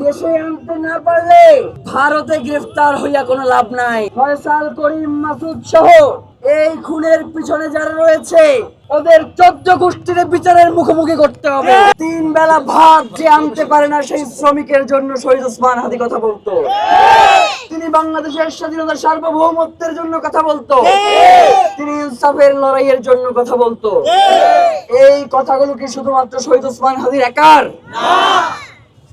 দেশে আনতে না পারলে ভারতে গ্রেফতার হইয়া কোনো লাভ নাই। ফয়সাল করিম মাসুদ সহ এই খুনের পিছনে যারা রয়েছে ওদের 14 গোষ্ঠীর বিচারের মুখোমুখি করতে হবে। 3 বেলা ভাত যে আনতে পারে না সেই শ্রমিকের জন্য শহীদ ওসমান হাদি কথা বলতো। তিনি বাংলাদেশের স্বাধীনতা সার্বভৌমত্বের জন্য কথা বলতো। তিনি ইনসাফের লড়াইয়ের জন্য কথা বলতো। এই কথাগুলো কি শুধুমাত্র শহীদ ওসমান হাদির একার না?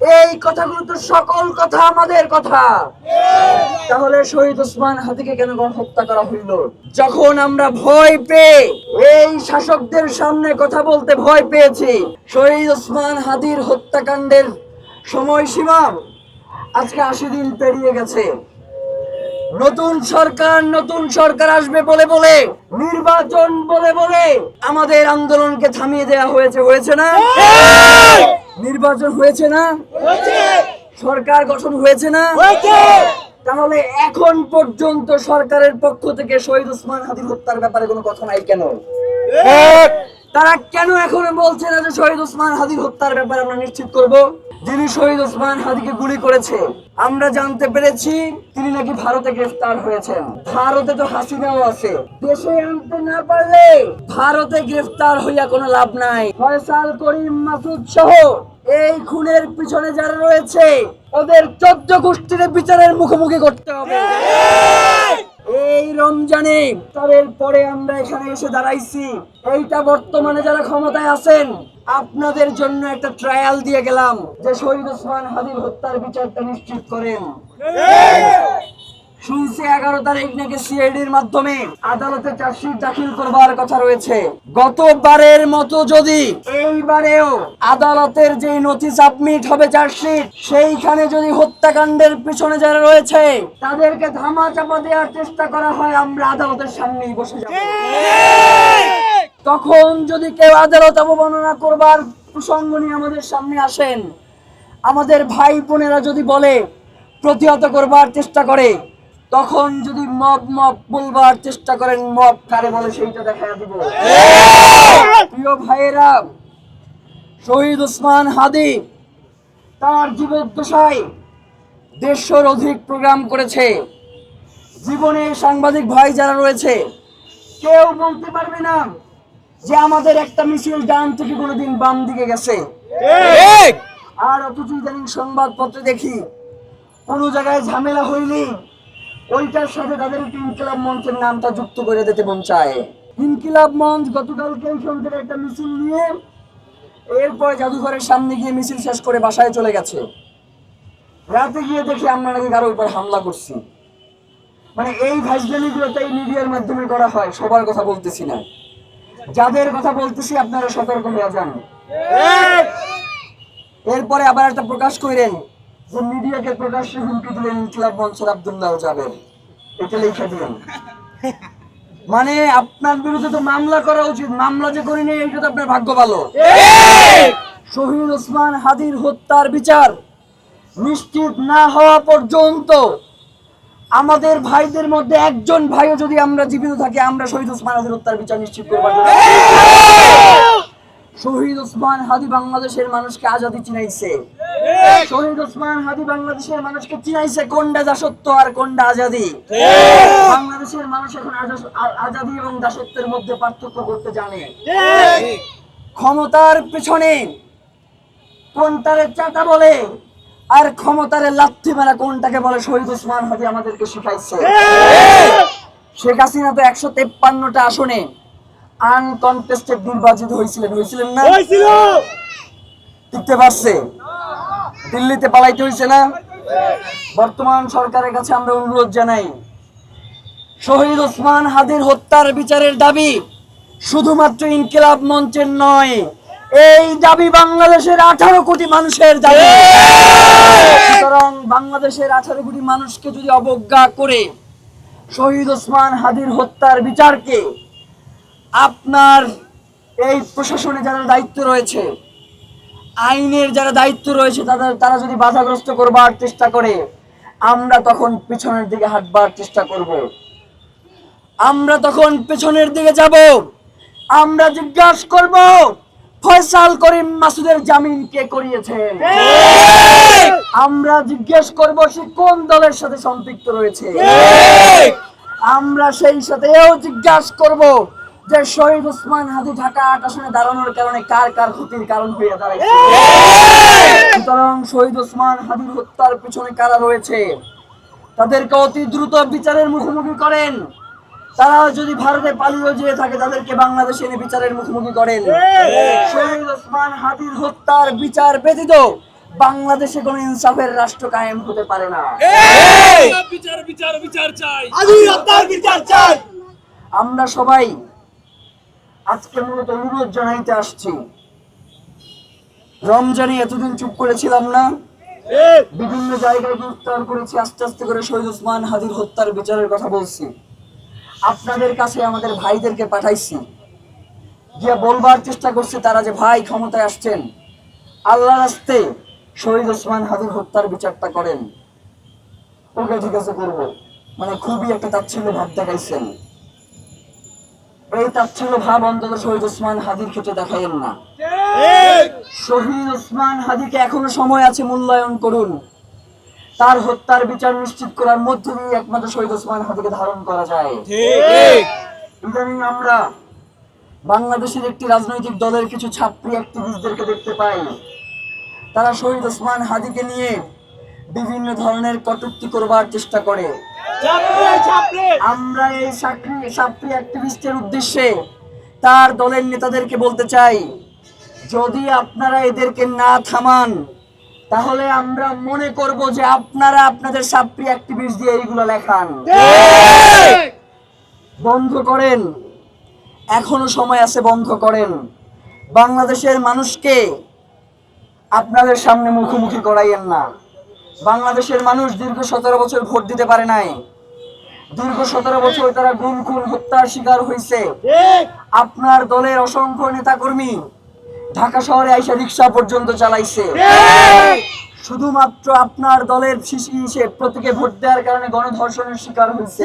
এই কথাগুলো তো সকল কথা আমাদের কথা। তাহলে শহীদ ওসমান হাদিকে কেন গণহত্যা করা হইল? যখন আমরা ভয় পেয়ে এই শাসকদের সামনে কথা বলতে ভয় পেয়েছি, শহীদ ওসমান হাদির হত্যাকাণ্ডের সময়সীমা আজকে 80 দিন পেরিয়ে গেছে। নতুন সরকার আসবে বলে বলে, নির্বাচন বলে বলে আমাদের আন্দোলনকে থামিয়ে দেওয়া হয়েছে না? নির্বাচন হয়েছে না? সরকার গঠন হয়েছে না? তাহলে এখন পর্যন্ত সরকারের পক্ষ থেকে শহীদ ওসমান হাদির হত্যার ব্যাপারে কোনো কথা নাই কেন? তারা কেন এখনো বলছে না যে শহীদ ওসমান হাদির হত্যার ব্যাপারে আমরা নিশ্চিত করব? যিনি শহীদ ওসমান হাদিকে গুলি করেছে আমরা জানতে পেরেছি তিনি নাকি ভারতে গ্রেফতার হয়েছেন। ভারতে তো হাসিনাও আছে। দেশে আনতে না পারলে ভারতে গ্রেফতার হইয়া কোনো লাভ নাই। ফয়সাল করিম মাসুদ সহ এই খুনের পিছনে যারা রয়েছে ওদের 14 গোষ্ঠীর বিচারের মুখোমুখি করতে হবে। এই রমজানে ইফতারের পরে আমরা এখানে এসে দাঁড়াইছি। এইটা বর্তমানে যারা ক্ষমতায় আছেন আপনাদের জন্য একটা ট্রায়াল দিয়ে গেলাম যে শহীদ ওসমান হাদির হত্যার বিচারটা নিশ্চিত করেন। শুনছি 11 তারিখ নাকি সিআইডির মাধ্যমে আদালতে চার্জশিট দাখিল করবার কথা রয়েছে। গতবারের মতো যদি এইবারেও আদালতের যে নথি সাবমিট হবে চার্জশিট, সেইখানে যদি হত্যাকাণ্ডের পিছনে যারা রয়েছে তাদেরকে ধামা চাপা দেওয়ার চেষ্টা করা হয়, আমরা আদালতের সামনেই বসে যাব। তখন যদি কেউ আদালত অবমাননা করবার প্রসঙ্গ নিয়ে আমাদের সামনে আসেন, আমাদের ভাই বোনেরা যদি বলে প্রতিহত করবার চেষ্টা করে, তখন যদি মব বলবার চেষ্টা করেন, মব কারে বলে সেইটা দেখায় দিব। প্রিয় ভাইয়েরা, শহীদ ওসমান হাদি তার জীবদ্দশায় 150-র অধিক প্রোগ্রাম করেছে। জীবনে সাংবাদিক ভাই যারা রয়েছে কেউ বলতে পারবে না যে আমাদের একটা মিছিল ডান থেকে কোনোদিন বাম দিকে গেছে। আর অথচ ইদানিং সংবাদপত্রে দেখি কোনো জায়গায় ঝামেলা হইনি ওইটার সাথে তাদের ইনকিলাব মঞ্চের নামটা যুক্ত করে দিতে মন চায়। ইনকিলাব মঞ্চ গতকালকে এইখান থেকে একটা মিছিল নিয়ে এরপর জাদুঘরের সামনে গিয়ে মিছিল শেষ করে বাসায় চলে গেছে। রাতে গিয়ে দেখি আমরা নাকি কারোর উপর হামলা করছি। মানে এই ভাইজলামিগুলো তাই মিডিয়ার মাধ্যমে করা হয়। সবার কথা বলতেছি না, যাদের কথা বলতেছি আপনারা সতর্ক হয়ে যান। এরপরে আবার একটা প্রকাশ করেন যে মিডিয়াকে প্রকাশ্যে হুমকি দিলেন ইনকিলাব মঞ্চের আব্দুল্লাহ যাবেন, এটা লিখে দিলেন। মানে আপনার বিরুদ্ধে তো মামলা করা উচিত, মামলা যে করিনি এইটা তো আপনার ভাগ্য ভালো। শহীদ ওসমান হাদির হত্যার বিচার নিশ্চিত না হওয়া পর্যন্ত আমাদের ভাইদের মধ্যে একজন ভাইও যদি আমরা জীবিত থাকি, আমরা শহীদ ওসমান হাদির হত্যার বিচার নিশ্চিত করব। শহীদ ওসমান হাদি বাংলাদেশের মানুষকে আজাদি চিনাইছে। শহীদ ওসমান হাদি বাংলাদেশের মানুষকে চিনাইছে কোনটা দাসত্ব আর কোনটা আজাদি। বাংলাদেশের মানুষ এখন আজাদি এবং দাসত্বের মধ্যে পার্থক্য করতে জানে। ক্ষমতার পেছনে কোনটারে চাটা বলে আর ক্ষমতারে লাথি মারা কোনটাকে বলে শহীদ ওসমান হাদি আমাদেরকে শিখাইছে। শেখ হাসিনা তো 153টা আসনে আনকনটেস্টেড নির্বাচিত হয়েছিলেন না? টিকতে পারছে? দিল্লিতে পালাইতে হয়েছে না? বর্তমান সরকারের কাছে আমরা অনুরোধ জানাই, শহীদ ওসমান হাদির হত্যার বিচারের দাবি শুধুমাত্র ইনকিলাব মঞ্চের নয়, এই দাবি বাংলাদেশের 18 কোটি মানুষের দাবি। সুতরাং বাংলাদেশের 18 কোটি মানুষকে যদি অবজ্ঞা করে শহীদ ওসমান হাদির হত্যার বিচারকে আপনার এই প্রশাসনে যারা দায়িত্ব রয়েছে, আইনের যারা দায়িত্ব রয়েছে তারা যদি বাধাগ্রস্ত করবার চেষ্টা করে, আমরা তখন পিছনের দিকে হাঁটবার চেষ্টা করব। আমরা তখন পেছনের দিকে যাব। আমরা জিজ্ঞাসা করব ফয়সাল করিম মাসুদের জামিন কে করিয়েছেন? আমরা জিজ্ঞেস করব সে কোন দলের সাথে সম্পৃক্ত রয়েছে। আমরা সেই সাথে এও জিজ্ঞাসা করব যে শহীদ ওসমান হাদি ঢাকা ৮ আসনে দাঁড়ানোর কারণে কার কার ক্ষতির কারণ হয়ে দাঁড়াইছে। সুতরাং শহীদ ওসমান হাদির হত্যার পিছনে কারা রয়েছে তাদেরকে অতি দ্রুত বিচারের মুখোমুখি করেন। তারা যদি ভারতে পালিয়ে যেয়ে থাকে তাদেরকে বাংলাদেশে এনে বিচারের মুখোমুখি করেন। শহীদ ওসমান হাদির হত্যার বিচার ব্যতীত বাংলাদেশে কোনো ইনসাফের রাষ্ট্র কায়েম হতে পারে না। বিচার বিচার বিচার চাই, বিচার চাই। আমরা সবাই আজকে মূলত অনুরোধ জানাইতে আসছি। রমজানে এতদিন চুপ করেছিলাম না, বিভিন্ন জায়গায় গ্রেফতার করেছি, আস্তে আস্তে করে শহীদ ওসমান হাদির হত্যার বিচারের কথা বলছি। আপনাদের কাছে আমাদের ভাইদেরকে পাঠাইছি, গিয়ে বলবার চেষ্টা করছে তারা যে ভাই ক্ষমতায় আসছেন, আল্লাহর রাস্তে শহীদ ওসমান হাদির হত্যার বিচারটা করেন। ওকে ঠিক আছে করবো, মানে খুবই একটা তাচ্ছিল্য ভাব দেখাইছেন। এই তাচ্ছিল্য ভাব অন্তত শহীদ ওসমান হাদির ক্ষেত্রে দেখাইেন না। শহীদ ওসমান হাদিকে এখনো সময় আছে, মূল্যায়ন করুন। তার হত্যার বিচার নিশ্চিত করার মধ্য দিয়ে একমাত্র শহীদ ওসমান হাদিকে ধারণ করা যায়। ইদানিং আমরা বাংলাদেশের একটি রাজনৈতিক দলের কিছু ছাত্রী অ্যাক্টিভিস্টদেরকে দেখতে পাই, তারা শহীদ ওসমান হাদিকে নিয়ে বিভিন্ন ধরনের কটূক্তি করবার চেষ্টা করে। আমরা এই ছাত্রী অ্যাক্টিভিস্টের উদ্দেশ্যে তার দলের নেতাদেরকে বলতে চাই, যদি আপনারা এদেরকে না থামান তাহলে আমরা মনে করব যে আপনারা আপনাদের ছাত্রী অ্যাক্টিভিস্ট দিয়ে এইগুলো লেখান। বন্ধ করেন, এখনো সময় আছে, বন্ধ করেন। বাংলাদেশের মানুষকে আপনাদের সামনে মুখোমুখি করাইয়েন না। বাংলাদেশের মানুষ দীর্ঘ 17 বছর ভোট দিতে পারে নাই, দীর্ঘ 17 বছর তারা গুম খুন হত্যার শিকার হয়েছে। আপনার দলের অসংখ্য নেতাকর্মী ঢাকা শহরে আইসা রিক্সা পর্যন্ত চালাইছে, শুধুমাত্র আপনার দলের শিশির প্রতীকে ভোট দেওয়ার কারণে গণধর্ষণের শিকার হয়েছে,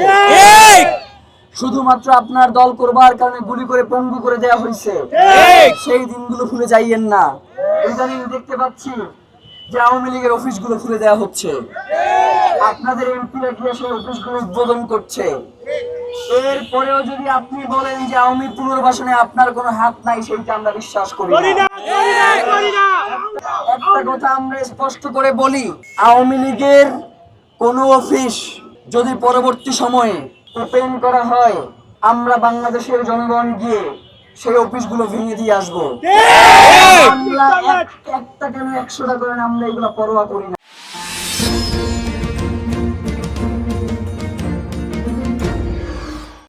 শুধুমাত্র আপনার দল করবার কারণে গুলি করে পঙ্গু করে দেওয়া হয়েছে। সেই দিনগুলো ভুলে যাইয়েন না। ইদানিং দেখতে পাচ্ছি যে আওয়ামী লীগের অফিসগুলো খুলে দেওয়া হচ্ছে, আপনাদের এমপিরা গিয়ে সেই অফিসগুলো উদ্বোধন করছে। এরপরেও যদি আপনি বলেন যে আওয়ামী পুনর্বাসনে আপনার কোনো হাত নাই, সেইটা আমরা বিশ্বাস করি না। একটা কথা আমরা স্পষ্ট করে বলি, আওয়ামী লীগের কোনো অফিস যদি পরবর্তী সময়ে ওপেন করা হয়, আমরা বাংলাদেশের জনগণ গিয়ে সেই অফিসগুলো ভেঙে দিয়ে আসবো। আমরা একটা কেন 100টা করেন, আমরা এগুলো পরোয়া করি না।